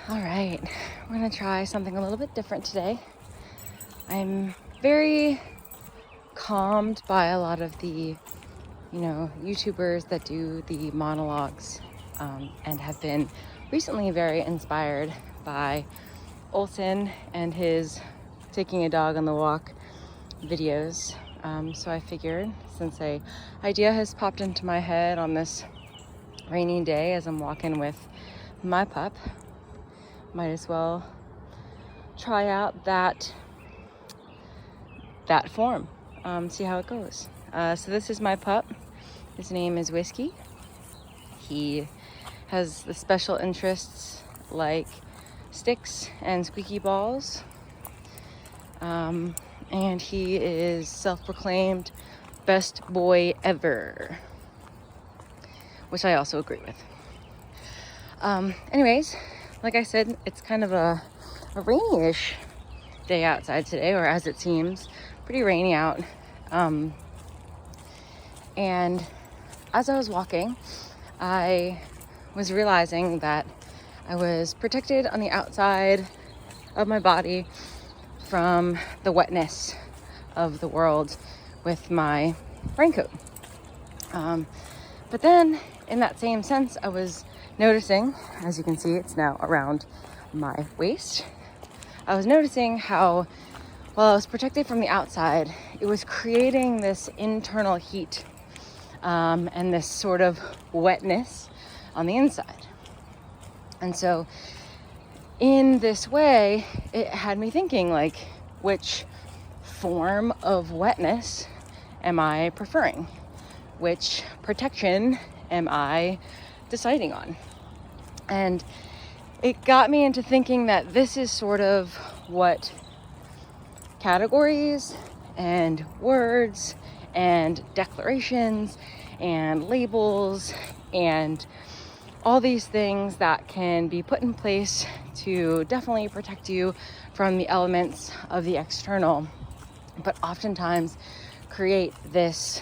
All right, we're gonna try something a little bit different today. I'm very calmed by a lot of the, YouTubers that do the monologues, and have been recently very inspired by Olson and his taking a dog on the walk videos. So I figured, since an idea has popped into my head on this rainy day as I'm walking with my pup, might as well try out that form, see how it goes. So this is my pup. His name is Whiskey. He has the special interests like sticks and squeaky balls, and he is self-proclaimed best boy ever, which I also agree with. Anyways, like I said, it's kind of a rainy-ish day outside today, or as it seems, pretty rainy out. And as I was walking, I was realizing that I was protected on the outside of my body from the wetness of the world with my raincoat. But then in that same sense, I was noticing, as you can see, it's now around my waist. I was noticing how, while I was protected from the outside, it was creating this internal heat, and this sort of wetness on the inside. And so in this way, it had me thinking, like, which form of wetness am I preferring? Which protection am I deciding on? And it got me into thinking that this is sort of what categories and words and declarations and labels and all these things that can be put in place to definitely protect you from the elements of the external, but oftentimes create this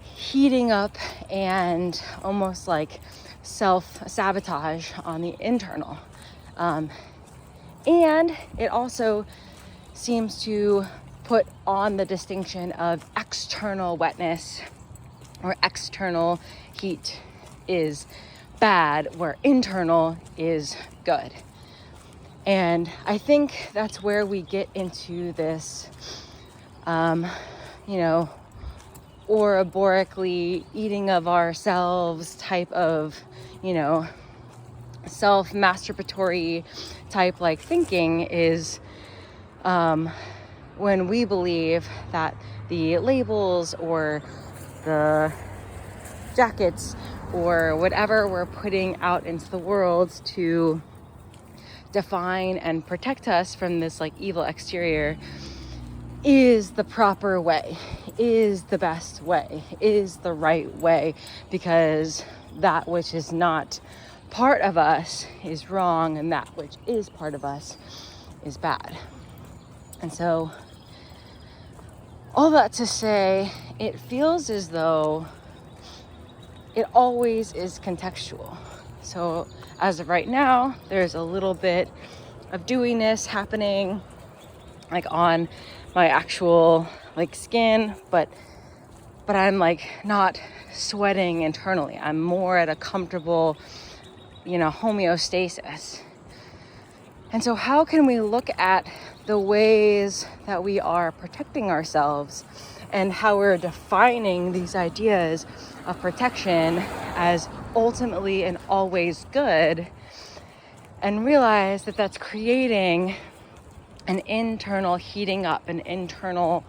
heating up and almost like self-sabotage on the internal. And it also seems to put on the distinction of external wetness or external heat is bad, where internal is good. And I think that's where we get into this, ouroborically eating of ourselves type of, self-masturbatory type like thinking is when we believe that the labels or the jackets or whatever we're putting out into the world to define and protect us from this like evil exterior is the proper way, is the best way, is the right way, because that which is not part of us is wrong and that which is part of us is bad. And so all that to say, it feels as though it always is contextual. So as of right now, there's a little bit of dewiness happening like on my actual like skin, but I'm like not sweating internally. I'm more at a comfortable, homeostasis. And so how can we look at the ways that we are protecting ourselves and how we're defining these ideas of protection as ultimately and always good, and realize that that's creating an internal heating up, an internal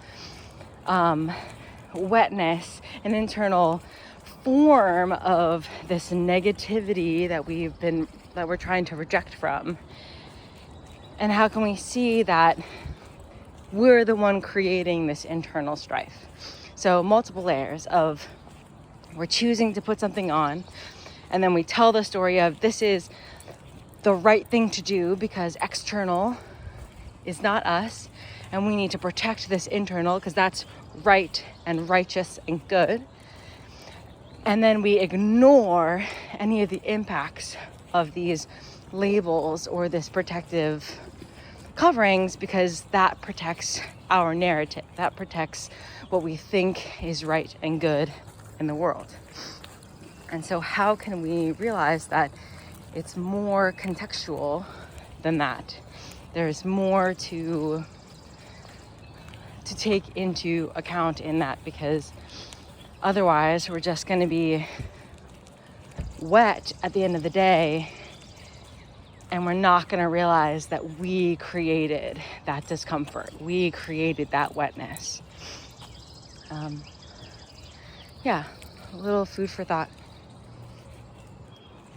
wetness, an internal form of this negativity that we're trying to reject from. And how can we see that we're the one creating this internal strife? So multiple layers of, we're choosing to put something on, and then we tell the story of this is the right thing to do because external is not us, and we need to protect this internal because that's right and righteous and good. And then we ignore any of the impacts of these labels or this protective coverings, because that protects our narrative, that protects what we think is right and good in the world. And so how can we realize that it's more contextual than that? There's more to take into account in that, because otherwise we're just going to be wet at the end of the day, and we're not going to realize that we created that discomfort. We created that wetness. Yeah, a little food for thought.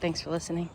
Thanks for listening.